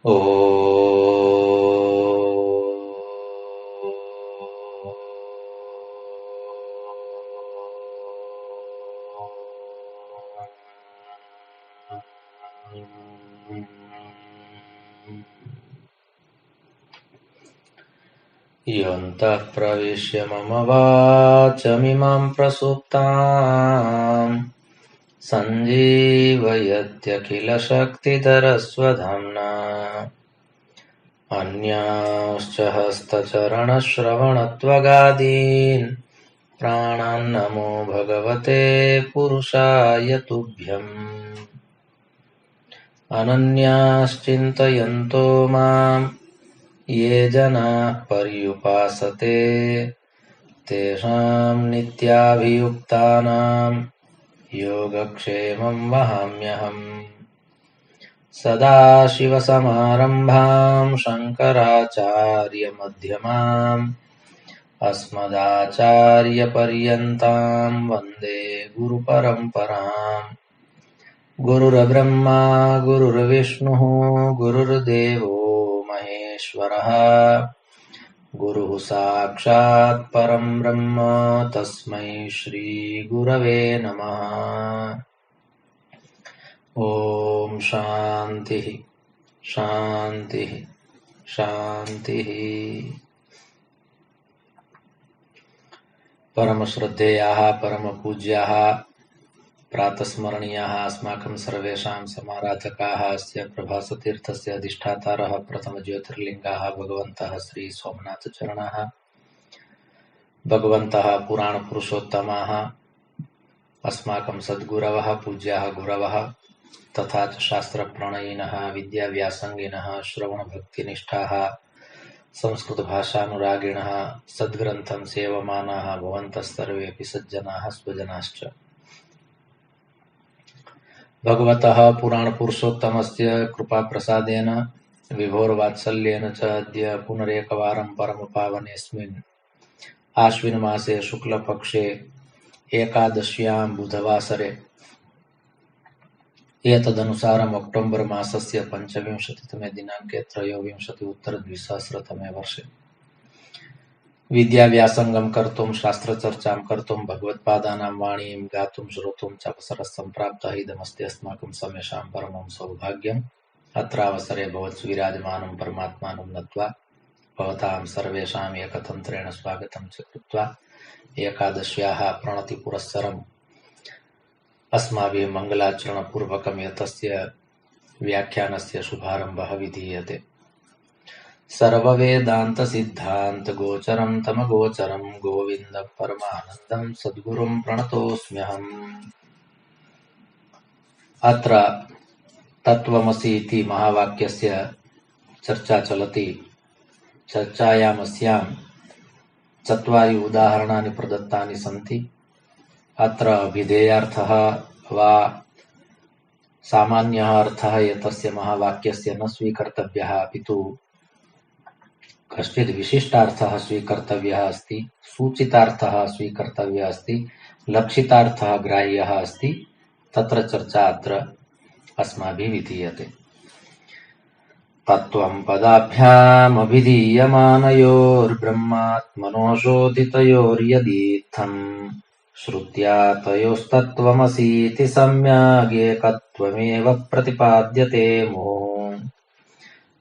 ओ योऽन्तः प्रविश्य मम वाचमिमां प्रसुप्ताम् सञ्जीवयत्यखिलशक्तिधरस्वधाम्ना अन्यांश्च हस्तचरणश्रवणत्वगादीन् प्राणान्नमो भगवते पुरुषाय तुभ्यम्। अनन्याश्चिन्तयन्तो माम् ये जनाः पर्युपासते तेषाम् नित्याभियुक्तानाम् योगक्षेमं वहाम्यहम्। सदाशिवसमारम्भाम् शङ्कराचार्यमध्यमाम् अस्मदाचार्यपर्यन्ताम् वन्दे गुरुपरम्पराम्। गुरुर्ब्रह्मा गुरुर्विष्णुः गुरुर्देवो महेश्वरः गुरुः साक्षात् परं ब्रह्म तस्मै श्रीगुरवे नमः। ॐ शान्तिः शान्तिः शान्तिः। परमश्रद्धेयाः परमपूज्याः प्रातस्मरणीयाः अस्माकं सर्वेषां समाराधकाः अस्य प्रभासतीर्थस्य अधिष्ठातारः प्रथमज्योतिर्लिङ्गाः भगवन्तः श्री सोमनाथचरणाः, भगवन्तः पुराणपुरुषोत्तमाः, अस्माकं सद्गुरवः पूज्याः गुरवः तथा च शास्त्रप्रणयिनः विद्याव्यासङ्गिनः श्रवणभक्तिनिष्ठाः संस्कृतभाषानुरागिणः सद्ग्रन्थं सेवमानाः भवन्तः सर्वेऽपि सज्जनाः स्वजनाश्च। भगवतः पुराणपुरुषोत्तमस्य कृपाप्रसादेन विभोर्वात्सल्येन च अद्य पुनरेकवारं परमपावनेऽस्मिन् आश्विनमासे शुक्लपक्षे एकादश्यां बुधवासरे एतदनुसारम् अक्टोबर् मासस्य 25तमे दिनाङ्के त्रयोविंशति-उत्तर-द्विसहस्रतमे वर्षे विद्याव्यासङ्गं कर्तुं शास्त्रचर्चां कर्तुं भगवत्पादानां वाणीं गातुं श्रोतुं च अवसरः सम्प्राप्तः। इदमस्ति अस्माकं समेषां परमं सौभाग्यम्। अत्रावसरे भवत्सुविराजमानं परमात्मानं नत्वा भवतां सर्वेषाम् एकतन्त्रेण स्वागतं च कृत्वा एकादश्याः प्रणतिपुरस्सरम् अस्माभिः मङ्गलाचरणपूर्वकम् एतस्य व्याख्यानस्य शुभारम्भः विधीयते। सर्ववेदान्तसिद्धान्तगोचरं तमगोचरं गोविन्दं परमानन्दं सद्गुरुं प्रणतोऽस्म्यहम्। अत्र तत्त्वमसि इति महावाक्यस्य चर्चा चलति। चर्चायामस्यां 4 उदाहरणानि प्रदत्तानि सन्ति। अत्र अभिधेयार्थः वा सामान्यः अर्थः एतस्य महावाक्यस्य न स्वीकर्तव्यः, अपि तु कश्चित् विशिष्टार्थः स्वीकर्तव्यः अस्ति, सूचितार्थः स्वीकर्तव्यः अस्ति, लक्षितार्थः ग्राह्यः अस्ति। तत्र चर्चा अत्र अस्माभिः विधीयते। तत्त्वं पदाभ्यामभिधीयमानयोर्ब्रह्मात्मनोऽशोधितयोर्यदीत्थम् श्रुत्या तयोस्तत्त्वमसीति सम्यगेकत्वमेव प्रतिपाद्यते मुहुः।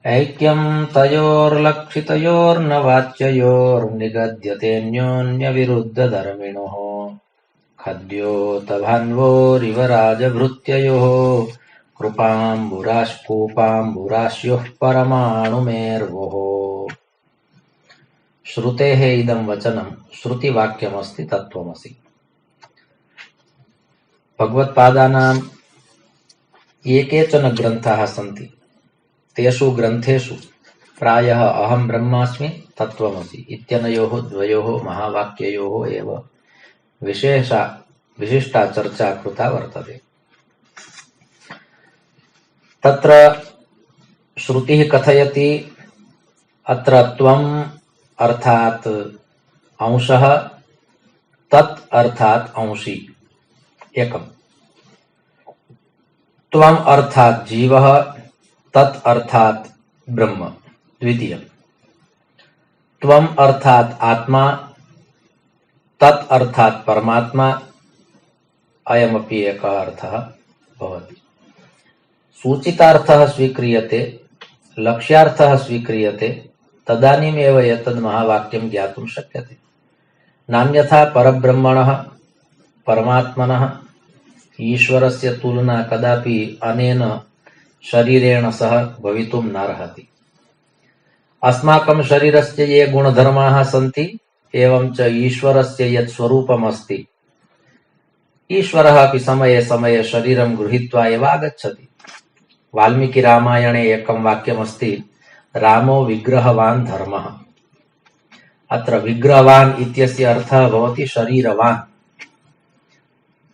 ऐक्यं तयोर्लक्षितयोर्न वाच्ययोर्निगद्यतेऽन्योन्यविरुद्धधर्मिणोः खद्योतभान्वोरिव राजभृत्ययोः कृपाम्बुराश्पूपाम्बुराश्योः परमाणुमेर्वोः। श्रुतेः इदं वचनं श्रुतिवाक्यमस्ति तत्त्वमसि। भगवत्पादानां ये केचन ग्रन्थाः सन्ति, तेषु ग्रन्थेषु प्रायः अहं ब्रह्मास्मि तत्त्वमसि इत्यनयोः द्वयोः महावाक्ययोः एव विशिष्टा चर्चा कृता वर्तते। तत्र श्रुतिः कथयति अत्र त्वम् अर्थात् अंशः, तत् अर्थात् अंशी एकम्। त्वम् अर्थात् जीवः, तत् अर्थात् ब्रह्म। द्वितीय, त्वम अर्थात आत्मा, तत् अर्थात परमात्मा, अयमपि एकः अर्थः भवति। सूचितार्थः स्वीक्रियते, लक्ष्यार्थः स्वीक्रियते, तदानीमेव एतद् महावाक्यं ज्ञातुं शक्यते। नान्यथा परब्रह्मणः परमात्मनः ईश्वरस्य तुलना कदापि अनेन शरीरेण सह भवितुं नार्हति। अस्माकं शरीरस्य ये गुणधर्माः सन्ति, एवं च ईश्वरस्य यत् स्वरूपमस्ति, ईश्वरः अपि समये समये शरीरं गृहीत्वा एव आगच्छति। वाल्मीकिरामायणे एकं वाक्यमस्ति, रामो विग्रहवान् धर्मः। अत्र विग्रहवान् इत्यस्य अर्थः भवति शरीरवान्।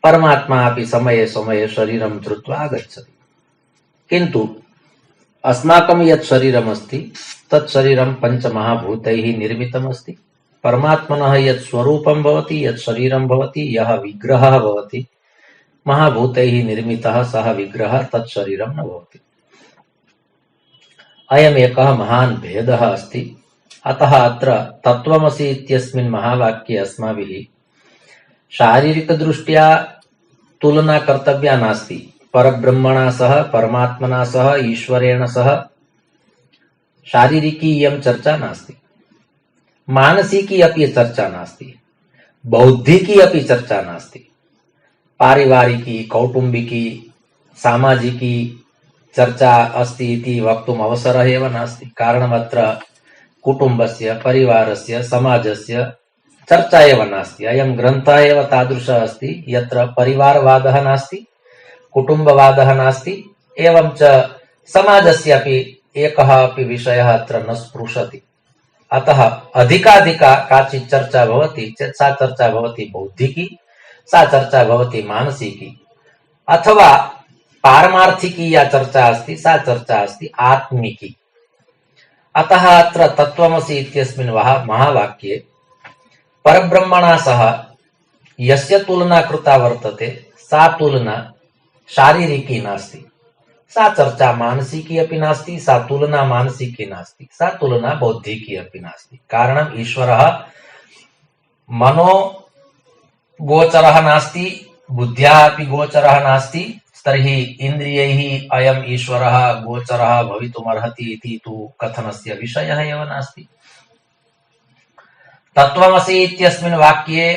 परमात्मा अपि समये समये शरीरं धृत्वा आगच्छति। किन्तु अस्माकं यत् शरीरमस्ति, तत् शरीरं पञ्चमहाभूतैः निर्मितमस्ति। परमात्मनः यत् स्वरूपं भवति, यत् शरीरं भवति, यः विग्रहः भवति, महाभूतैः निर्मितः सः विग्रहः तत् शरीरं न भवति। अयम् एकः महान् भेदः अस्ति। अतः अत्र तत्त्वमसि इत्यस्मिन् महावाक्ये अस्माभिः शारीरिकदृष्ट्या तुलना कर्तव्या नास्ति। परब्रह्मणा सह, परमात्मना सह, ईश्वरेण सह शारीरिकी इयं चर्चा नास्ति। मानसिकी अपि चर्चा नास्ति। बौद्धिकी अपि चर्चा नास्ति। पारिवारिकी, कौटुम्बिकी, सामाजिकी चर्चा अस्ति इति वक्तुम् अवसरः एव नास्ति। कारणम् अत्र कुटुम्बस्य, परिवारस्य, समाजस्य चर्चा एव नास्ति। अयं ग्रन्थः एव तादृशः अस्ति यत्र परिवारवादः नास्ति, कुटुम्बवादः नास्ति, एवं च समाजस्य अपि एकः अपि विषयः अत्र न स्पृशति। अतः अधिकाधिका काचित् चर्चा भवति चेत् सा चर्चा भवति बौद्धिकी, सा चर्चा भवति मानसिकी, अथवा पारमार्थिकी या चर्चा अस्ति, सा चर्चा अस्ति आत्मिकी। अतः अत्र तत्त्वमसि इत्यस्मिन् महावाक्ये परब्रह्मणा सह यस्य तुलना कृता वर्तते, सा तुलना शारीरिकी नास्ति। सा चर्चा मानसिकी अपि नास्ति, सा तुलना मानसिकी नास्ति, सा तुलना बौद्धिकी अपि नास्ति। कारणम् ईश्वरः मनो गोचरः नास्ति, बुद्ध्या अपि गोचरः नास्ति। तर्हि इन्द्रियैः अयम् ईश्वरः गोचरः भवितुमर्हति इति तु कथनस्य विषयः एव नास्ति। तत्त्वमसि इत्यस्मिन् वाक्ये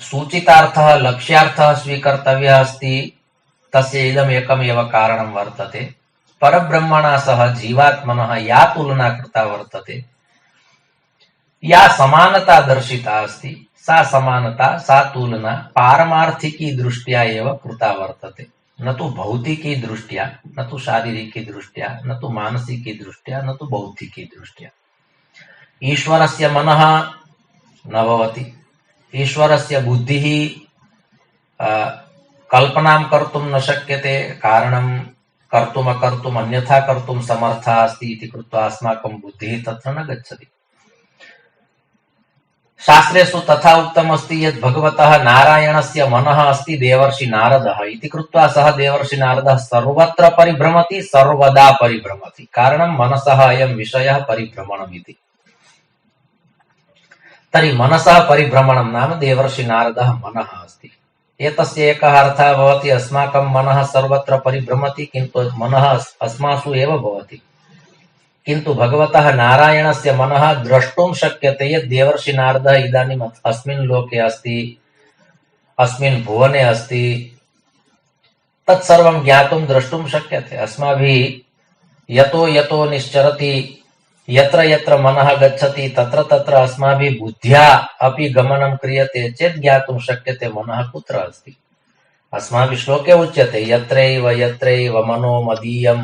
सूचितार्थः, लक्ष्यार्थः स्वीकर्तव्यः अस्ति। तस्य इदमेकमेव कारणं वर्तते। परब्रह्मणा सह जीवात्मनः या तुलना कृता वर्तते, या समानता दर्शिता अस्ति, सा समानता, सा तुलना पारमार्थिकी दृष्ट्या एव कृता वर्तते, न तु भौतिकी दृष्ट्या, न तु शारीरिकी दृष्ट्या, न तु मानसिकी दृष्ट्या, न तु बौद्धिकी दृष्ट्या। ईश्वरस्य मनः न भवति, ईश्वरस्य बुद्धिः कल्पनां कर्तुं न शक्यते। कारणं कर्तुम् अकर्तुम् अन्यथा कर्तुं समर्थः अस्ति इति कृत्वा अस्माकं बुद्धिः तत्र न गच्छति। शास्त्रेषु तथा उक्तमस्ति यत् भगवतः नारायणस्य मनः अस्ति देवर्षि नारदः इति कृत्वा सः देवर्षि नारदः सर्वत्र परिभ्रमति, सर्वदा परिभ्रमति। कारणं मनसः अयं विषयः परिभ्रमणम् इति। तर्हि मनसः परिभ्रमणं नाम देवर्षि नारदः मनः अस्ति। एतस्य एकः अर्थः भवति अस्माकं मनः सर्वत्र परिभ्रमति, किन्तु मनः अस्मासु एव भवति। किन्तु भगवतः नारायणस्य मनः द्रष्टुं शक्यते यत् देवर्षि नारदः इदानीम् अस्मिन् लोके अस्ति, अस्मिन् भुवने अस्ति, तत्सर्वं ज्ञातुं द्रष्टुं शक्यते। अस्माभिः यतो यतो निश्चरति, यत्र यत्र मनः गच्छति तत्र तत्र अस्माभिः बुद्ध्या अपि गमनं क्रियते चेत् ज्ञातुं शक्यते मनः कुत्र अस्ति। अस्माभिः श्लोके उच्यते यत्रैव यत्रैव मनो मदीयं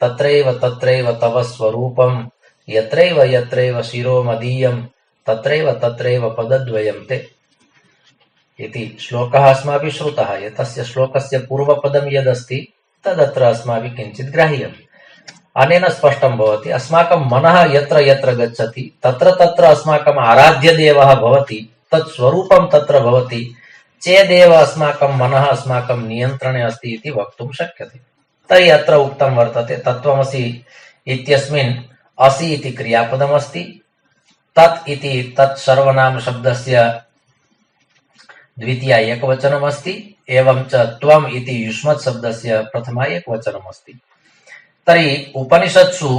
तत्रैव तत्रैव तव स्वरूपं, यत्रैव यत्रैव शिरो मदीयं तत्रैव तत्रैव पदद्वयं ते इति श्लोकः अस्माभिः श्रुतः। एतस्य श्लोकस्य पूर्वपदं यदस्ति तदत्र अस्माभिः किञ्चित् ग्राह्यम्। अनेन स्पष्टं भवति अस्माकं मनः यत्र यत्र गच्छति तत्र तत्र अस्माकम् आराध्यदेवः भवति, तत् स्वरूपं तत्र भवति चेदेव अस्माकं मनः अस्माकं नियन्त्रणे अस्ति इति वक्तुं शक्यते। तर्हि अत्र उक्तं वर्तते तत्त्वमसि इत्यस्मिन् असि इति क्रियापदमस्ति, तत् इति तत् सर्वनाम शब्दस्य द्वितीया एकवचनमस्ति, एवं च त्वम् इति युष्मत् शब्दस्य प्रथमा एकवचनमस्ति। तर्हि उपनिषत्सु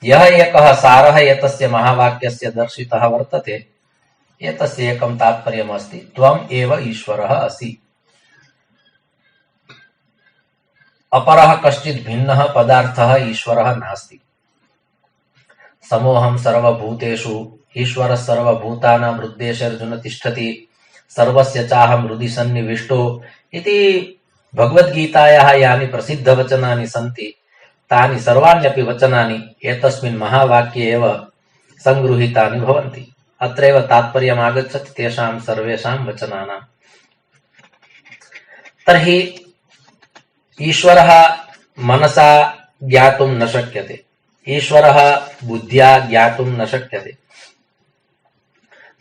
यः एकः सारः एतस्य महावाक्यस्य दर्शितः वर्तते, एतस्य एकं तात्पर्यमस्ति, त्वम् एव ईश्वरः असि। अपरः कश्चित् भिन्नः पदार्थः ईश्वरः नास्ति। समोऽहं सर्वभूतेषु ईश्वरः सर्वभूतानां हृद्देशेऽर्जुन तिष्ठति, सर्वस्य चाहं हृदि सन्निविष्टो इति भगवद्गीतायाः यानि प्रसिद्धवचनानि सन्ति, तानि सर्वाण्यपि वचनानि एतस्मिन् महावाक्ये एव संगृहीतानि भवन्ति। अत्रैव तात्पर्यम् आगच्छति तेषां सर्वेषां वचनानां। तर्हि ईश्वरः मनसा ज्ञातुं न शक्यते, ईश्वरः बुद्ध्या ज्ञातुं न शक्यते।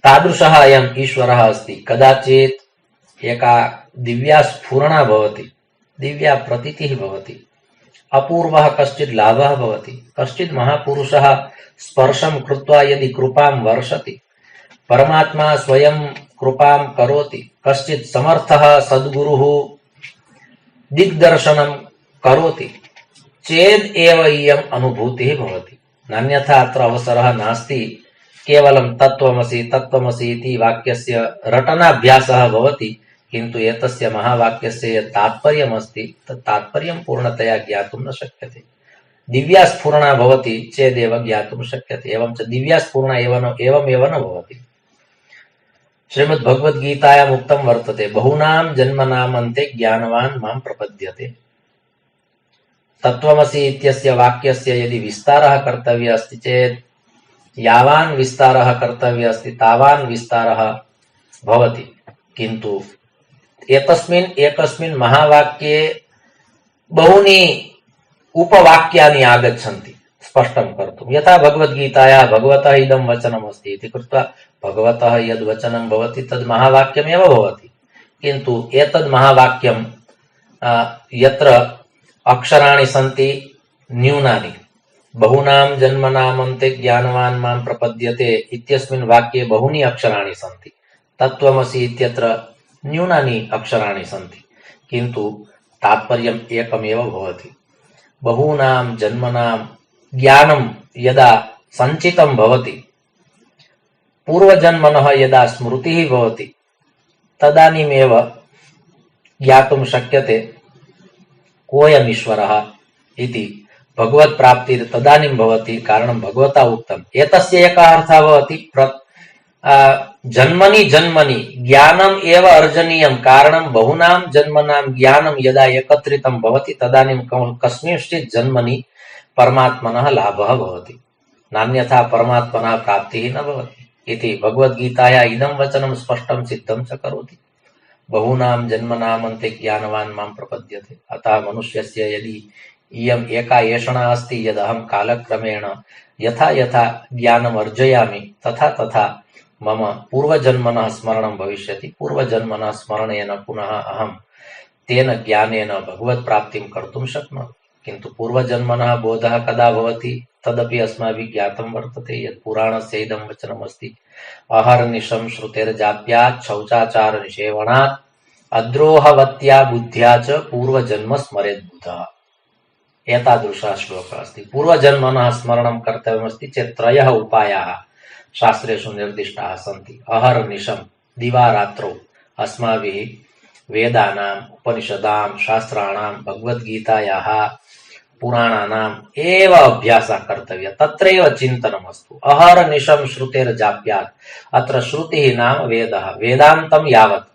तादृशः अयम् ईश्वरः अस्ति। कदाचित् एका दिव्या स्फुरणा भवति, दिव्या प्रतीतिः भवति, अपूर्वः कश्चित् लाभः भवति, कश्चित् महापुरुषः स्पर्शं कृत्वा यदि कृपां वर्षति, परमात्मा स्वयं कृपां करोति, कश्चित् समर्थः सद्गुरुः दिग्दर्शनं करोति चेद् एव इयम् अनुभूतिः भवति। नान्यथा अत्र अवसरः नास्ति। केवलं तत्त्वमसि तत्त्वमसि इति वाक्यस्य रटनाभ्यासः भवति, किन्तु एतस्य महावाक्यस्य यत् तात्पर्यमस्ति तत् तात्पर्यं पूर्णतया ज्ञातुं न शक्यते। दिव्या स्फुरणा भवति चेदेव ज्ञातुं शक्यते, एवं च दिव्या स्फुरणा एवमेव न भवति। श्रीमद्भगवद्गीतायाम् उक्तं वर्तते, बहूनां जन्मनाम् अन्ते ज्ञानवान् मां प्रपद्यते। तत्त्वमसि इत्यस्य वाक्यस्य यदि विस्तारः कर्तव्यः अस्ति चेत् यावान् विस्तारः कर्तव्यः अस्ति तावान् विस्तारः भवति, किन्तु एतस्मिन् एकस्मिन् महावाक्ये बहूनि उपवाक्यानि आगच्छन्ति स्पष्टं कर्तुं। यथा भगवद्गीतायाः भगवतः इदं वचनमस्ति इति कृत्वा भगवतः यद् वचनं भवति तद् महावाक्यमेव भवति, किन्तु एतद् महावाक्यं यत्र अक्षराणि सन्ति न्यूनानि, बहूनां जन्मनामन्ते ज्ञानवान् मां प्रपद्यते इत्यस्मिन् वाक्ये बहूनि अक्षराणि सन्ति, तत्त्वमसि इत्यत्र न्यूनानि अक्षराणि सन्ति, किन्तु तात्पर्यम् एकमेव भवति। बहूनां जन्मनां ज्ञानं यदा सञ्चितं भवति, पूर्वजन्मनः यदा स्मृतिः भवति, तदानीमेव ज्ञातुं शक्यते कोऽयम् ईश्वरः इति। भगवत् प्राप्तिः तदानीं भवति, कारणं भगवता उक्तम्। एतस्य एकः अर्थः भवति जन्मनि जन्मनि ज्ञानम् एव अर्जनीयं, कारणं बहूनां जन्मनां ज्ञानं यदा एकत्रितं भवति तदानीं कस्मिंश्चित् जन्मनि परमात्मनः लाभः भवति, नान्यथा परमात्मनः प्राप्तिः न भवति इति भगवद्गीतायाः इदं वचनं स्पष्टं सिद्धं च करोति। बहूनां जन्मनामन्ते ज्ञानवान् मां प्रपद्यते। अतः मनुष्यस्य यदि इयम् एका एषणा अस्ति, यदहं कालक्रमेण यथा यथा ज्ञानम् अर्जयामि तथा तथा मम पूर्वजन्मनः स्मरणं भविष्यति। पूर्वजन्मनः स्मरणेन पुनः अहं तेन ज्ञानेन भगवत् प्राप्तिं कर्तुं शक्नोमि। किन्तु पूर्वजन्मनः बोधः कदा भवति तदपि अस्माभिः ज्ञातं वर्तते। यत् पुराणस्य इदं वचनमस्ति, अहर्निशं श्रुतेर्जाप्यात् शौचाचार निषेवणात् अद्रोहवत्या बुद्ध्या च पूर्वजन्म स्मरेद्बुधः। एतादृशः श्लोकः अस्ति। पूर्वजन्मनः स्मरणं कर्तव्यमस्ति चेत् त्रयः उपायाः शास्त्रेषु निर्दिष्टाः सन्ति। अहर्निशं दिवारात्रौ अस्माभिः वेदानाम्, उपनिषदां, शास्त्राणां, भगवद्गीतायाः, पुराणानाम् एव अभ्यासः कर्तव्यः। तत्रैव चिन्तनमस्तु। अहर्निशं श्रुतेर्जाप्यात्, अत्र श्रुतिः नाम वेदः, वेदान्तं यावत्,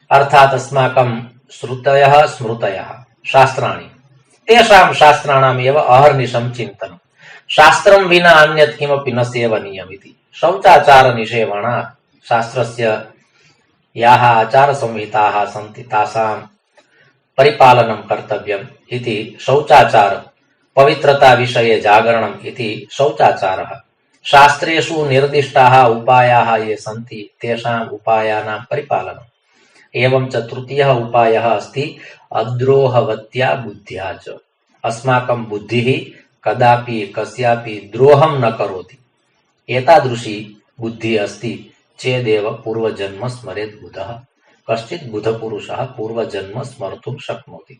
अर्थात् अस्माकं श्रुतयः स्मृतयः शास्त्राणि, तेषां शास्त्राणाम् एव अहर्निशं चिन्तनं। शास्त्रं विना अन्यत् किमपि न सेवनीयम् इति। शौचाचार निषेवणात्, शास्त्रस्य याः आचारसंहिताः सन्ति तासां परिपालनं कर्तव्यम् इति शौचाचार। पवित्रता विषये जागरणम् इति शौचाचारः। शास्त्रेषु निर्दिष्टाः उपायाः ये सन्ति तेषाम् उपायानां परिपालनम्। एवं च तृतीयः उपायः अस्ति अद्रोहवत्या बुद्ध्या च। अस्माकं बुद्धिः कदापि कस्यापि द्रोहं न करोति एतादृशी बुद्धिः अस्ति चेदेव पूर्वजन्म स्मरेत् बुधः कश्चित् बुधपुरुषः पूर्वजन्म स्मर्तुं शक्नोति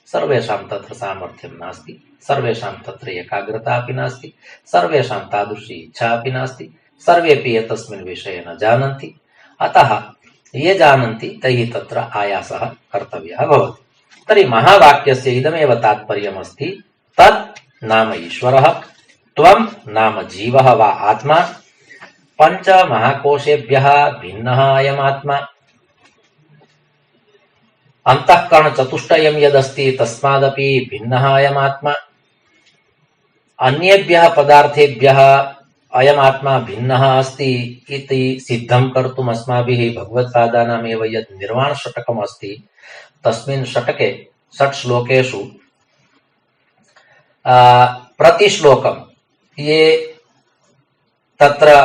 सर्वेषां तत्र सामर्थ्यं नास्ति सर्वेषां तत्र एकाग्रता अपि नास्ति सर्वेषां तादृशी इच्छा अपि नास्ति सर्वेपि एतस्मिन् विषये न जानन्ति अतः ये जानन्ति तैः तत्र आयासः कर्तव्यः भवति तर्हि महावाक्यस्य इदमेव तात्पर्यमस्ति तत् नाम ईश्वरः त्वं नाम जीवः वा आत्मा पंच महाकोशेभ्यः भिन्नः अयमात्मा अंतःकरण चतुष्टयं यदस्ति तस्मादपि भिन्नः अयमात्मा अन्येभ्यः पदार्थेभ्यः अयमात्मा भिन्नः अस्ति इति सिद्धं कर्तुम् अस्माभिः भगवत्पादानामेव यत् निर्वाण षट्कम् अस्ति तस्मिन् षट्के षट् श्लोकेषु प्रतिश्लोकं ये तत्र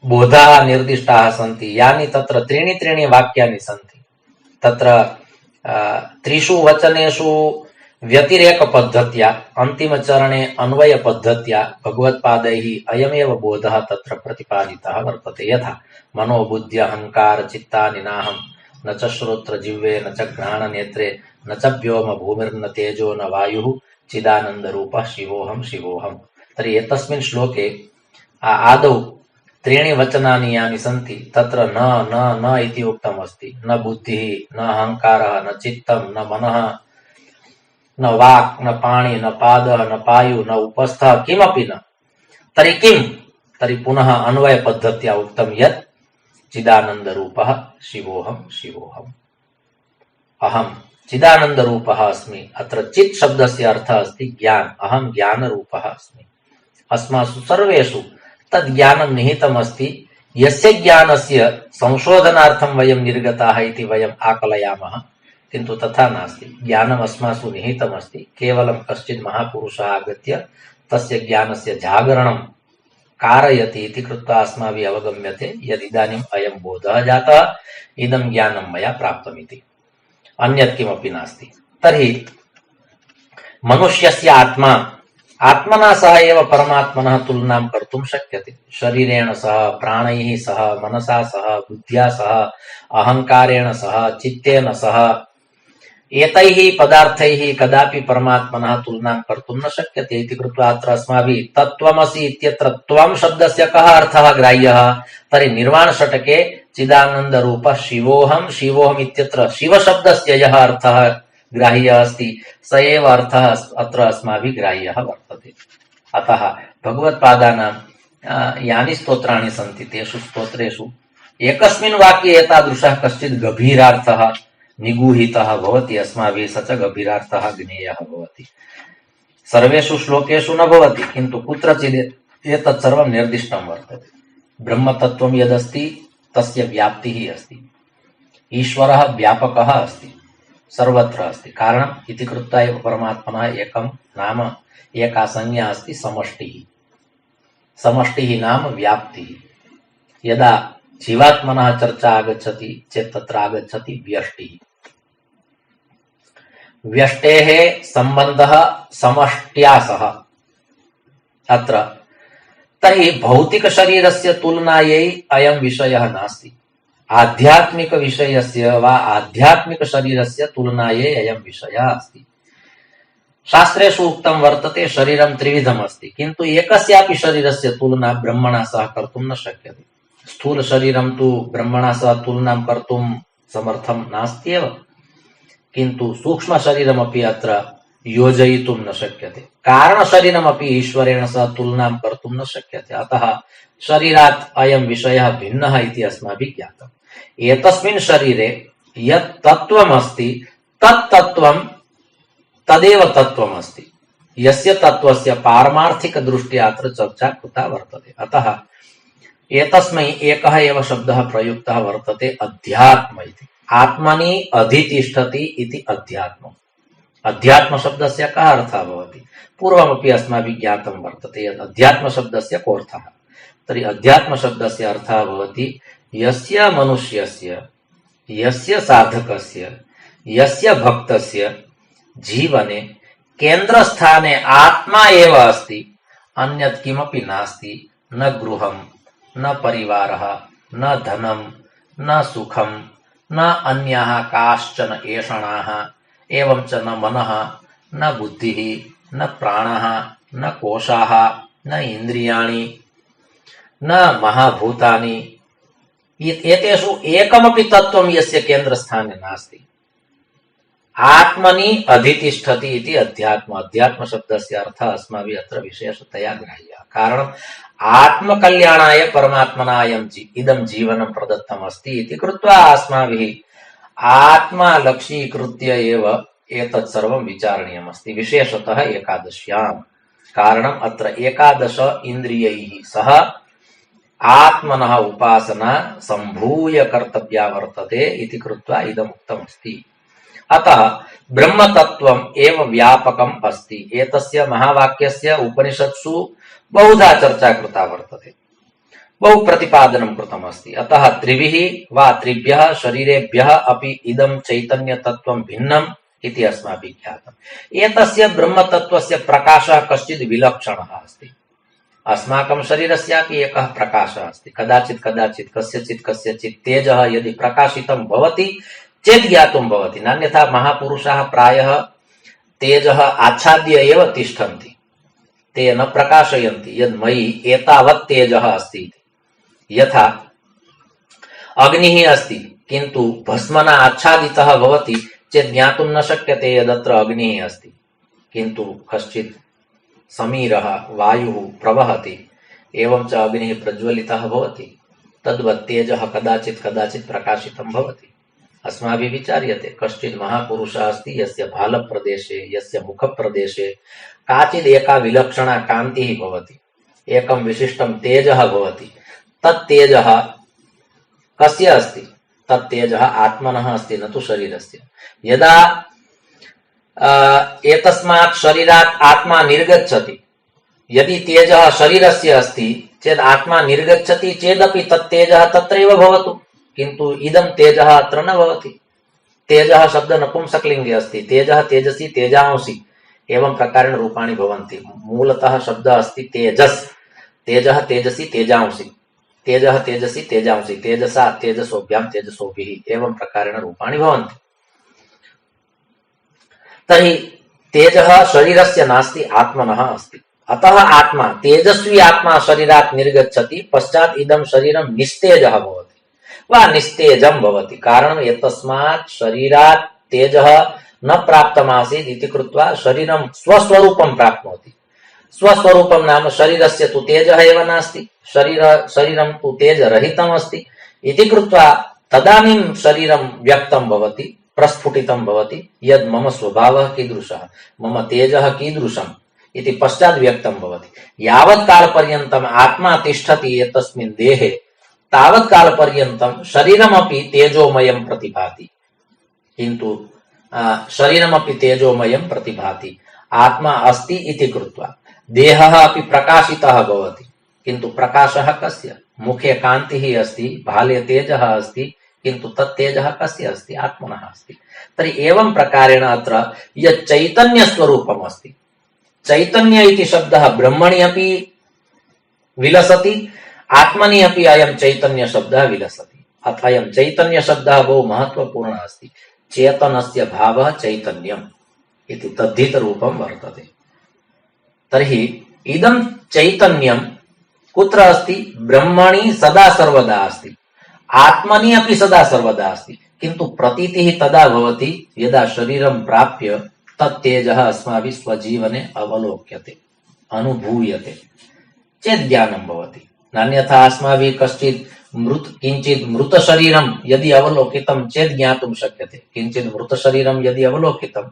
बोधाः निर्दिष्टाः सन्ति यानि तत्र त्रीणि वाक्यानि सन्ति तत्र त्रिषु वचनेषु व्यतिरेक पद्धत्या अंतिम चरणे अन्वय पद्धत्या भगवत्पादैः अयमेव बोधः तत्र प्रतिपादितः वर्तते यथा मनोबुद्धि अहंकार चित्तानि नाहं न च श्रोत्र जिह्वे न च घ्राण नेत्रे न च व्योम भूमिर्न तेजो न वायुः चिदानंद रूपः शिवोऽहं शिवोऽहं तर्हि एतस्मिन् श्लोके आदौ त्रीणि वचनानि यानि सन्ति तत्र न न न इति उक्तमस्ति न बुद्धिः न अहंकारः न चित्तं न मनः न वाक् न पाणि न पादः न पायु न उपस्थः किमपि न तर्हि किम् तर्हि पुनः अन्वय पद्धत्या उक्तं यत् चिदानंद रूपः शिवोऽहं शिवोऽहम् अहं चिदानंद रूपः अस्मि अत्र चित् शब्दस्य अर्थः अस्ति ज्ञान अहं ज्ञान रूपः अस्मि अस्मासु सर्वेषु तद् ज्ञानं निहितमस्ति यस्य ज्ञानस्य संशोधनार्थं वयं निर्गताः इति वयम् आकलयामः किन्तु तथा नास्ति ज्ञानम् अस्मासु निहितमस्ति केवलं कश्चित् महापुरुषः आगत्य तस्य ज्ञानस्य जागरणं कारयति इति कृत्वा अस्माभिः अवगम्यते यदिदानीम् अयं बोधः जातः इदं ज्ञानं मया प्राप्तमिति अन्यत् किमपि नास्ति तर्हि मनुष्यस्य आत्मा आत्मना सह एव परमात्मनः तुलनां कर्तुं शक्यते शरीरेण सह प्राणैः सह मनसा सह बुद्ध्या सह अहंकारेण सह चित्तेन सह एतैः पदार्थैः कदापि परमात्मनः तुलनां कर्तुं न शक्यते इति कृत्वा अत्र अस्माभिः तत्त्वमसि इत्यत्र त्वं शब्दस्य कः अर्थः ग्राह्यः तर्हि निर्वाणषट्के चिदानन्दरूपः शिवोऽहं शिवोऽहम् इत्यत्र शिवशब्दस्य यः अर्थः ग्राह्यः अस्ति स एव अर्थः अत्र अस्माभिः ग्राह्यः वर्तते अतः भगवत्पादानां यानि स्तोत्राणि सन्ति तेषु स्तोत्रेषु एकस्मिन् वाक्ये एतादृशः कश्चित् गभीरार्थः निगूहितः भवति अस्माभिः स च गभीरार्थः ज्ञेयः भवति सर्वेषु श्लोकेषु न भवति किन्तु कुत्रचित् एतत् सर्वं निर्दिष्टं वर्तते ब्रह्मतत्त्वं यदस्ति तस्य व्याप्तिः अस्ति ईश्वरः व्यापकः अस्ति सर्वत्र अस्ति कारणम् इति कृत्वा एव परमात्मनः एकं नाम एका संज्ञा अस्ति समष्टिः समष्टिः नाम व्याप्तिः यदा जीवात्मनः चर्चा आगच्छति चेत् तत्र आगच्छति व्यष्टिः व्यष्टेः सम्बन्धः समष्ट्या सह अत्र तर्हि भौतिकशरीरस्य तुलनायै अयं विषयः नास्ति आध्यात्मिक विषयस्य वा आध्यात्मिक शरीरस्य तुलनायै अयं विषयः अस्ति शास्त्रेषु उक्तं वर्तते शरीरं त्रिविधम् अस्ति किन्तु एकस्यापि शरीरस्य तुलना ब्रह्मणा सह कर्तुं न शक्यते स्थूल शरीरं तु ब्रह्मणा सह तुलनां कर्तुं समर्थं नास्त्येव किन्तु सूक्ष्म शरीरमपि अत्र योजयितुं न शक्यते कारणशरीरमपि ईश्वरेण सह तुलनां कर्तुं न शक्यते अतः शरीरात् अयं विषयः भिन्नः इति अस्माभिः ज्ञातम् एतस्मिन् शरीरे यत् तत्त्वमस्ति तत् तत्त्वं तदेव तत्त्वमस्ति यस्य तत्त्वस्य पारमार्थिक दृष्ट्या अत्र चर्चा कृता वर्तते अतः एतस्मै एकः एव शब्दः प्रयुक्तः वर्तते अध्यात्म इति आत्मनि अधितिष्ठति इति अध्यात्मम् अध्यात्म शब्दस्य कः अर्थः भवति पूर्वमपि अस्माभिः ज्ञातं वर्तते यत् अध्यात्म शब्दस्य कोऽर्थः तर्हि अध्यात्म शब्दस्य अर्थः भवति यस्य मनुष्यस्य यस्य साधकस्य यस्य भक्तस्य जीवने केन्द्रस्थाने आत्मा एव अस्ति, अन्यत् किमपि नास्ति। न गृहं, न परिवारः, न धनं, न सुखं, न अन्याः काश्चन ऐषणाः, एवं च न मनः, न बुद्धिः, न प्राणः, न कोशाः, न इन्द्रियाणि, न महाभूतानि। एतेषु एकमपि तत्त्वं यस्य केन्द्रस्थाने नास्ति। आत्मनि अधितिष्ठति इति अध्यात्म। अध्यात्म शब्दस्य अर्थः अस्माभिः अत्र विशेषतया ग्राह्यः। कारणम् आत्मकल्याणाय परमात्मना इदं जीवनं प्रदत्तम् अस्ति इति कृत्वा अस्माभिः आत्मा लक्ष्यीकृत्य एव एतत् सर्वं विचारणीयमस्ति, विशेषतः एकादश्याम्। कारणम् अत्र एकादश इन्द्रियैः सह आत्मनः उपासना सम्भूय कर्तव्या वर्तते इति कृत्वा इदम् उक्तमस्ति। अतः ब्रह्मतत्त्वम् एव व्यापकम् अस्ति। एतस्य महावाक्यस्य उपनिषत्सु बहुधा चर्चा कृता वर्तते, बहु प्रतिपादनं कृतमस्ति। अतः त्रिभिः वा त्रिभ्यः शरीरेभ्यः अपि इदं चैतन्यतत्त्वं भिन्नम् इति अस्माभिः ज्ञातम्। एतस्य ब्रह्मतत्त्वस्य प्रकाशः कश्चित् विलक्षणः अस्ति। अस्माकं शरीरस्यापि एकः प्रकाशः अस्ति। कदाचित् कदाचित् कस्यचित् तेजः यदि प्रकाशितं भवति चेत् ज्ञातुं भवति। नान्यथा महापुरुषाः प्रायः तेजः आच्छाद्य एव तिष्ठन्ति, ते न प्रकाशयन्ति यद् मयि एतावत् तेजः अस्ति इति। यथा अग्निः अस्ति किन्तु भस्मना आच्छादितः भवति चेत् ज्ञातुं न शक्यते यदत्र अग्निः अस्ति, किन्तु कश्चित् समीरः वायुः प्रवहति, एवं च अग्निः प्रज्वलितः भवति। तद्वत् तेजः कदाचित् कदाचित् प्रकाशितं भवति। अस्माभिः विचार्यते कश्चित् महापुरुषः अस्ति यस्य भालप्रदेशे, यस्य मुखप्रदेशे काचित् एका विलक्षणा कान्तिः भवति, एकं विशिष्टं तेजः भवति। तत् तेजः कस्य अस्ति? तत् तेजः आत्मनः अस्ति, न तु शरीरस्य। यदा एतस्मात् शरीरात् आत्मा निर्गच्छति, यदि तेजः शरीरस्य अस्ति चेत् आत्मा निर्गच्छति चेदपि तत् तेजः तत्रैव भवतु, किन्तु इदं तेजः अत्र न भवति। तेजः शब्द नपुंसकलिङ्गे अस्ति। तेजः, तेजसी, तेजांसि एवं प्रकारेण रूपाणि भवन्ति। मूलतः शब्दः अस्ति तेजस्। तेजः, तेजसी, तेजांसि, तेजः, तेजसी, तेजांसि, तेजसा, तेजसोभ्यां, तेजसोभिः एवं प्रकारेण रूपाणि भवन्ति। तर्हि तेजः शरीरस्य नास्ति, आत्मनः अस्ति। अतः आत्मा, तेजस्वी आत्मा शरीरात् निर्गच्छति, पश्चात् इदं शरीरं निस्तेजः भवति वा निस्तेजं भवति। कारणम् एतस्मात् शरीरात् तेजः न प्राप्तमासीत् इति कृत्वा शरीरं स्वस्वरूपं प्राप्नोति। स्वस्वरूपं नाम शरीरस्य तु तेजः एव नास्ति, शरीरं तु तेजरहितम् अस्ति इति कृत्वा तदानीं शरीरं व्यक्तं भवति, प्रस्फुटितं भवति, यद् मम स्वभावः कीदृशः, मम तेजः कीदृशम् इति पश्चात् व्यक्तं भवति। यावत् कालपर्यन्तम् आत्मा तिष्ठति एतस्मिन् देहे तावत् कालपर्यन्तं शरीरमपि तेजोमयं प्रतिभाति, किन्तु शरीरमपि तेजोमयं प्रतिभाति। आत्मा अस्ति इति कृत्वा देहः अपि प्रकाशितः भवति, किन्तु प्रकाशः कस्य? मुखे कान्तिः अस्ति, भाले तेजः अस्ति, किन्तु तत् तेजः कस्य अस्ति? आत्मनः अस्ति। तर्हि एवं प्रकारेण अत्र यत् चैतन्यस्वरूपम् अस्ति, चैतन्य इति शब्दः ब्रह्मणि अपि विलसति, आत्मनि अपि अयं चैतन्य शब्दः विलसति। अयं चैतन्य शब्दः बहु महत्वपूर्णः अस्ति। चेतनस्य भावः चैतन्यम् इति तद्धितरूपं वर्तते। तर्हि इदं चैतन्यं कुत्र अस्ति? ब्रह्मणि सदा सर्वदा अस्ति, आत्मनि अपि सदा सर्वदा अस्ति, किन्तु प्रतीतिः तदा भवति यदा शरीरं प्राप्य तत् तेजः अस्माभिः स्वजीवने अवलोक्यते, अनुभूयते चेत् ज्ञानं भवति। नान्यथा अस्माभिः किञ्चित् मृतशरीरं यदि अवलोकितं चेत् ज्ञातुं शक्यते। किञ्चित् मृतशरीरं यदि अवलोकितं,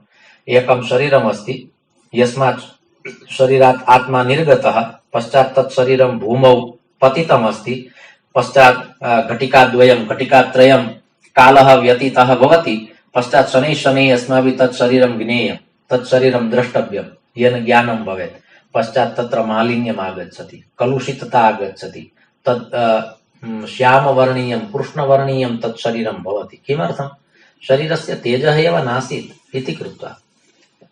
एकं शरीरमस्ति यस्मात् शरीरात् आत्मा निर्गतः, पश्चात् तत् शरीरं भूमौ पतितमस्ति, पश्चात् घटिकात्रयं कालः व्यतीतः भवति, पश्चात् शनैः शनैः अस्माभिः तत् शरीरं ज्ञेयं, तत् शरीरं द्रष्टव्यं, येन ज्ञानं भवेत्। पश्चात् तत्र मालिन्यम् आगच्छति, कलुषितता आगच्छति, तत् श्यामवर्णीयं कृष्णवर्णीयं तत् शरीरं भवति। किमर्थं? शरीरस्य तेजः एव नासीत् इति कृत्वा।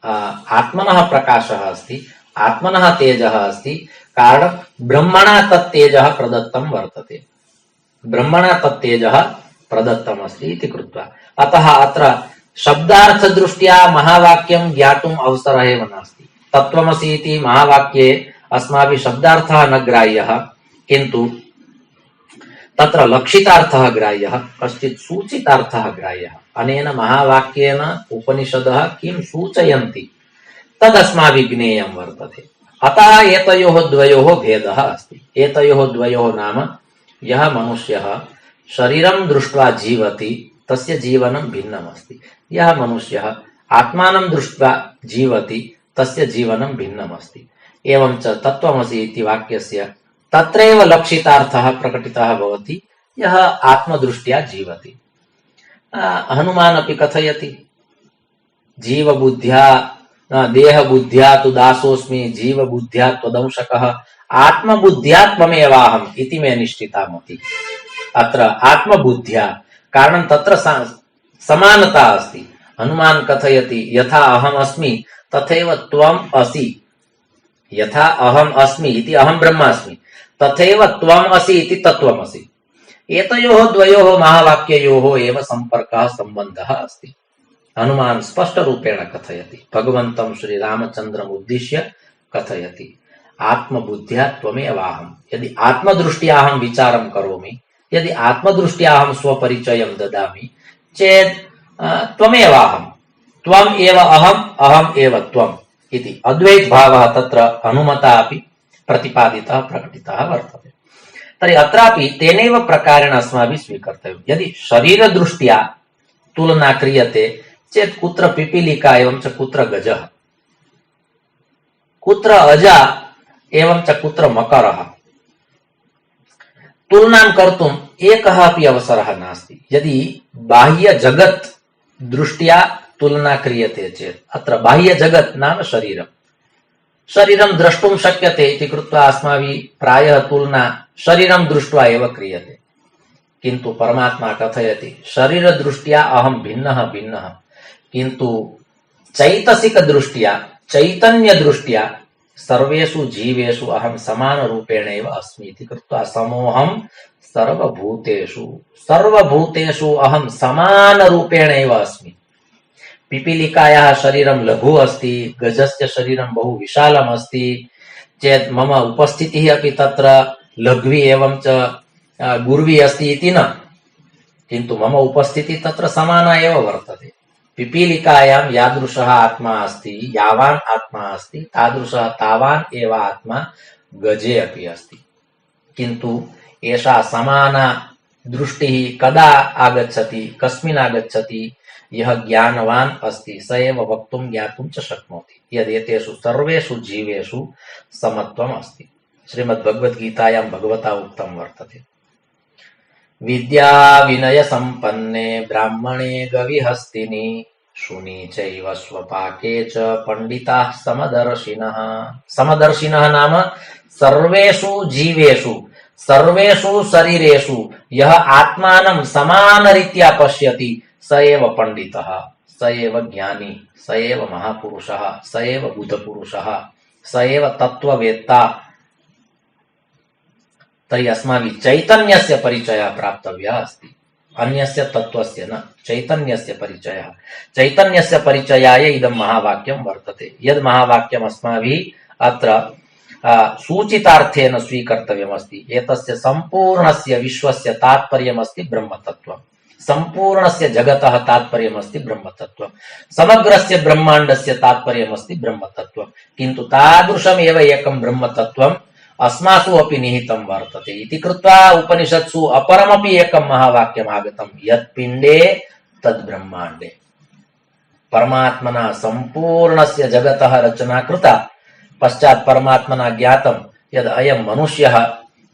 आत्मनः प्रकाशः अस्ति, आत्मनः तेजः अस्ति, कारणं ब्रह्मणा तत् तेजः प्रदत्तं वर्तते, ब्रह्मणा तत् तेजः प्रदत्तम् अस्ति इति कृत्वा अतः अत्र शब्दार्थदृष्ट्या महावाक्यं ज्ञातुम् अवसरः एव नास्ति। तत्त्वमसि इति महावाक्ये अस्माभिः शब्दार्थः न ग्राह्यः, किन्तु तत्र लक्षितार्थः ग्राह्यः, कश्चित् सूचितार्थः ग्राह्यः। अनेन महावाक्येन उपनिषदः किं सूचयन्ति तदस्माभिः ज्ञेयं वर्तते। अतः एतयोः द्वयोः भेदः अस्ति। एतयोः द्वयोः नाम यः मनुष्यः शरीरं दृष्ट्वा जीवति तस्य जीवनं भिन्नम् अस्ति, यः मनुष्यः आत्मानं दृष्ट्वा जीवति तस्य जीवनं भिन्नम् अस्ति। एवं च तत्त्वमसि इति वाक्यस्य तत्रैव लक्षितार्थः प्रकटितः भवति, यः आत्मदृष्ट्या जीवति। हनुमान् अपि कथयति, जीवबुद्ध्या देहबुद्ध्या तु दासोऽस्मि, जीवबुद्ध्या त्वदंशकः, आत्मबुद्ध्या त्वमेवाहम् इति मे निश्चिता मतिः। अत्र आत्मबुद्ध्या कारणं तत्र समानता अस्ति। हनुमान् कथयति यथा अहम् अस्मि तथैव त्वम् असि, यथा अहम् अस्मि इति अहं ब्रह्मास्मि, तथैव त्वम् असि इति तत्त्वमसि। एतयोः द्वयोः महावाक्ययोः एव सम्पर्कः सम्बन्धः अस्ति। हनुमान् स्पष्टरूपेण कथयति, भगवन्तं श्रीरामचन्द्रम् उद्दिश्य कथयति, आत्मबुद्ध्या त्वमेवाहम्। यदि आत्मदृष्ट्या अहं विचारं करोमि, यदि आत्मदृष्ट्या अहं स्वपरिचयं ददामि चेत् त्वमेवाहम्, त्वम् एव अहम्, अहम् एव त्वम् इति अद्वैत भावः तत्र हनुमता अपि प्रतिपादितः प्रकटितः वर्तते। तर्हि अत्रापि तेनैव प्रकारेण अस्माभिः स्वीकर्तव्यम्। यदि शरीरदृष्ट्या तुलना क्रियते चेत् कुत्र पिपीलिका एवं च कुत्र गजः, कुत्र अजा एवं च कुत्र मकरः, तुलनां कर्तुम् एकः अपि अवसरः नास्ति। यदि बाह्य जगत् दृष्ट्या तुलना क्रियते चेत् अत्र बाह्य जगत् नाम शरीरं, शरीरं द्रष्टुं शक्यते इति कृत्वा अस्माभिः प्रायः तुलना शरीरं दृष्ट्वा एव क्रियते। किन्तु परमात्मा कथयति, शरीरदृष्ट्या अहं भिन्नः भिन्नः, किन्तु चैतसिकदृष्ट्या चैतन्यदृष्ट्या सर्वेषु जीवेषु अहं समानरूपेणैव अस्मि इति कृत्वा समोऽहं सर्वभूतेषु, सर्वभूतेषु अहं समानरूपेणैव अस्मि। पिपीलिकायाः शरीरं लघु अस्ति, गजस्य शरीरं बहु विशालम् अस्ति चेत् मम उपस्थितिः अपि तत्र लघ्वी एवं च गुर्वी अस्ति इति न, किन्तु मम उपस्थितिः तत्र समाना एव वर्तते। पिपीलिकायां यादृशः आत्मा अस्ति, यावान् आत्मा अस्ति, तादृशः तावान् एव आत्मा गजे अपि अस्ति। किन्तु एषा समाना दृष्टिः कदा आगच्छति, कस्मिन् आगच्छति? यः ज्ञानवान् अस्ति स एव वक्तुं ज्ञातुं च शक्नोति यदेतेषु सर्वेषु जीवेषु समत्वम् अस्ति। श्रीमद्भगवद्गीतायां भगवता उक्तं वर्तते, विद्या विनय संपन्ने ब्राह्मणे गविहस्तिनि शुनि चैव स्वपाके च पंडिताः समदर्शिनः। समदर्शिनः नाम सर्वेषु जीवेषु सर्वेषु शरीरेषु यः आत्मानं समानरीत्या पश्यति स एव पंडितः, स एव ज्ञानी, स एव महापुरुषः, स एव बुद्धपुरुषः, स एव तत्त्ववेत्ता। तर्हि अस्माभिः चैतन्यस्य परिचयः प्राप्तव्यः अस्ति, अन्यस्य तत्त्वस्य न, चैतन्यस्य परिचयः। चैतन्यस्य परिचयाय इदं महावाक्यं वर्तते। यद् महावाक्यम् अस्माभिः अत्र सूचितार्थेन स्वीकर्तव्यमस्ति। एतस्य सम्पूर्णस्य विश्वस्य तात्पर्यमस्ति ब्रह्मतत्त्वम्, सम्पूर्णस्य जगतः तात्पर्यमस्ति ब्रह्मतत्त्वम्, समग्रस्य ब्रह्माण्डस्य तात्पर्यमस्ति ब्रह्मतत्त्वम्। किन्तु तादृशमेव एकं ब्रह्मतत्त्वम् अस्मासु अपि निहितं वर्तते इति कृत्वा उपनिषत्सु अपरमपि एकं महावाक्यम् आगतं, यत् पिण्डे तद् ब्रह्माण्डे। परमात्मना सम्पूर्णस्य जगतः रचना कृता, पश्चात् परमात्मना ज्ञातं यद् अयं मनुष्यः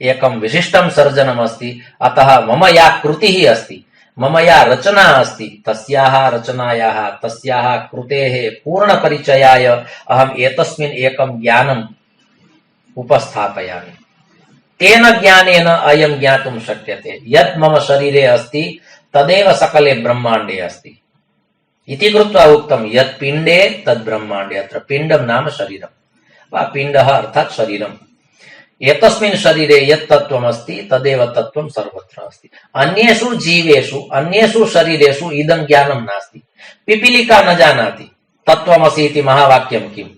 एकं विशिष्टं सर्जनमस्ति, अतः मम या कृतिः अस्ति, मम या रचना अस्ति, तस्याः रचनायाः तस्याः कृतेः पूर्णपरिचयाय अहम् एतस्मिन् एकं ज्ञानम् उपस्थापयामि। तेन ज्ञानेन अयं ज्ञातुं शक्यते यत् मम शरीरे अस्ति तदेव सकले ब्रह्माण्डे अस्ति इति कृत्वा उक्तं यत् पिण्डे तद् ब्रह्माण्डे। अत्र पिण्डं नाम शरीरं वा पिण्डः अर्थात् शरीरम्। एतस्मिन् शरीरे यत् तत्त्वमस्ति तदेव तत्त्वं सर्वत्र अस्ति। अन्येषु जीवेषु अन्येषु शरीरेषु इदं ज्ञानं नास्ति। पिपीलिका न जानाति तत्त्वमसि इति महावाक्यं किम्।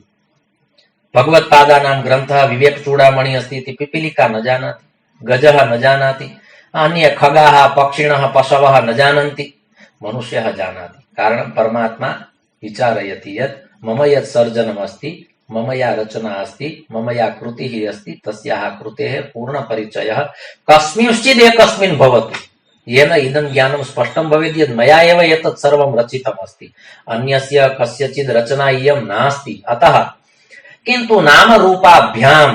भगवत्पादानां ग्रन्थः विवेकचूडामणि अस्ति इति पिपीलिका न जानाति, गजः न जानाति, अन्य खगाः पक्षिणः पशवः न जानन्ति, मनुष्यः जानाति। कारणं परमात्मा विचारयति यत् मम यत् सर्जनमस्ति, मम या रचना अस्ति, मम या कृतिः अस्ति, तस्याः कृतेः पूर्णपरिचयः कस्मिंश्चिदेकस्मिन् भवतु, येन इदं ज्ञानं स्पष्टं भवेत् यत् मया एव एतत् सर्वं रचितमस्ति, अन्यस्य कस्यचित् रचना इयं नास्ति। अतः किन्तु नामरूपाभ्यां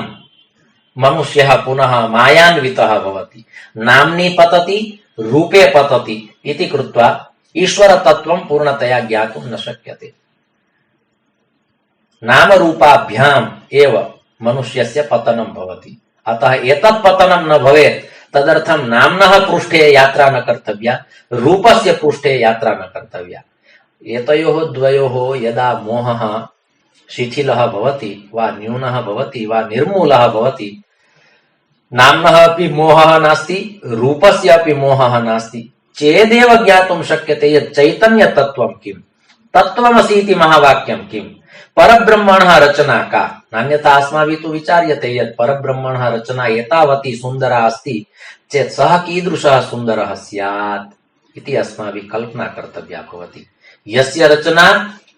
मनुष्यः पुनः मायान्वितः भवति, नाम्नि पतति रूपे पतति इति कृत्वा ईश्वरतत्त्वं पूर्णतया ज्ञातुं न शक्यते। नामरूपाभ्याम् एव मनुष्यस्य पतनं भवति। अतः एतत् पतनं न भवेत् तदर्थं नाम्नः पृष्ठे यात्रा न कर्तव्या, रूपस्य पृष्ठे यात्रा न कर्तव्या। एतयोः द्वयोः यदा मोहः शिथिलः भवति वा न्यूनः भवति वा निर्मूलः भवति, नाम्नः अपि मोहः नास्ति, रूपस्य अपि मोहः नास्ति चेदेव ज्ञातुं शक्यते यत् चैतन्यतत्त्वं किम्, तत्त्वमसि इति महावाक्यं किम्, परब्रह्मणः रचना का। नान्यथा अस्माभिः तु विचार्यते यत् परब्रह्मणः रचना एतावती सुन्दरा अस्ति चेत् सः कीदृशः सुन्दरः स्यात् इति अस्माभिः कल्पना कर्तव्या भवति। यस्य रचना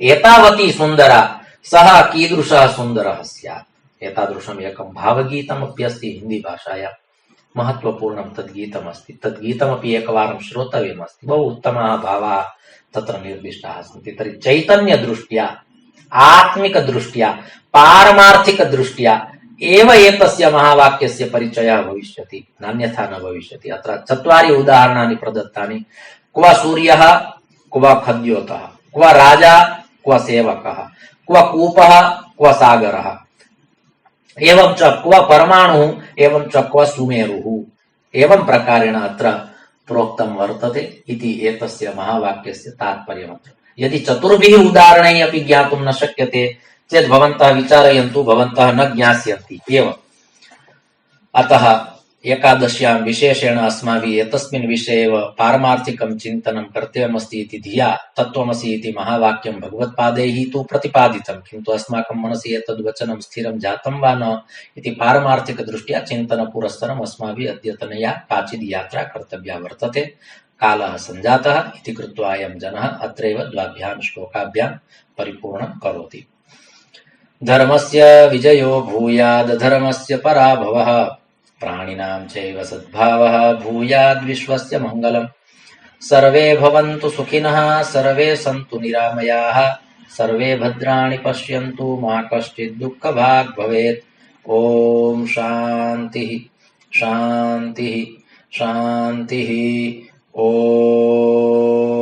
एतावती सुन्दरा सः कीदृशः सुन्दरः स्यात्। एतादृशम् एकं भावगीतमपि अस्ति हिन्दी भाषायां, महत्वपूर्णं तद्गीतमस्ति। तद्गीतमपि एकवारं श्रोतव्यमस्ति। बहु उत्तमाः भावाः तत्र निर्दिष्टाः सन्ति। तर्हि चैतन्यदृष्ट्या, आत्मिकदृष्ट्या, पारमार्थिकदृष्ट्या एव एतस्य महावाक्यस्य परिचयः भविष्यति, नान्यथा न भविष्यति। अत्र चत्वारि उदाहरणानि प्रदत्तानि। क्व सूर्यः, क्व खद्योतः, क्व राजा, क्व सेवकः, क्व कूपः, क्व सागरः, एवं च क्व परमाणुः, एवं च क्व सुमेरुः। एवं प्रकारेण अत्र प्रोक्तं वर्तते इति एतस्य महावाक्यस्य तात्पर्यमत्र। यदि चतुर्भिः उदाहरणैः अपि ज्ञातुं न शक्यते चेत् भवन्तः विचारयन्तु, भवन्तः न ज्ञास्यन्ति एव। अतः एकादश्यां विशेषेण अस्माभिः एतस्मिन् विषये एव पारमार्थिकं चिन्तनं कर्तव्यमस्ति इति धिया तत्त्वमसि इति महावाक्यं भगवत्पादैः तु प्रतिपादितं, किन्तु अस्माकं मनसि एतद् वचनं स्थिरं जातं वा न इति पारमार्थिकदृष्ट्या चिन्तनपुरस्सरम् अस्माभिः अद्यतनया काचित् यात्रा कर्तव्या वर्तते। कालः सञ्जातः इति कृत्वा अयं जनः अत्रैव द्वाभ्यां श्लोकाभ्यां परिपूर्णं करोति। धर्मस्य विजयो भूयाद् धर्मस्य पराभवः, प्राणिनां चैव सद्भावः भूयाद् विश्वस्य मङ्गलम्। सर्वे भवन्तु सुखिनः, सर्वे सन्तु निरामयाः, सर्वे भद्राणि पश्यन्तु, मा कश्चित् दुःखभाग् भवेत्। ॐ शान्तिः शान्तिः शान्तिः। ॐ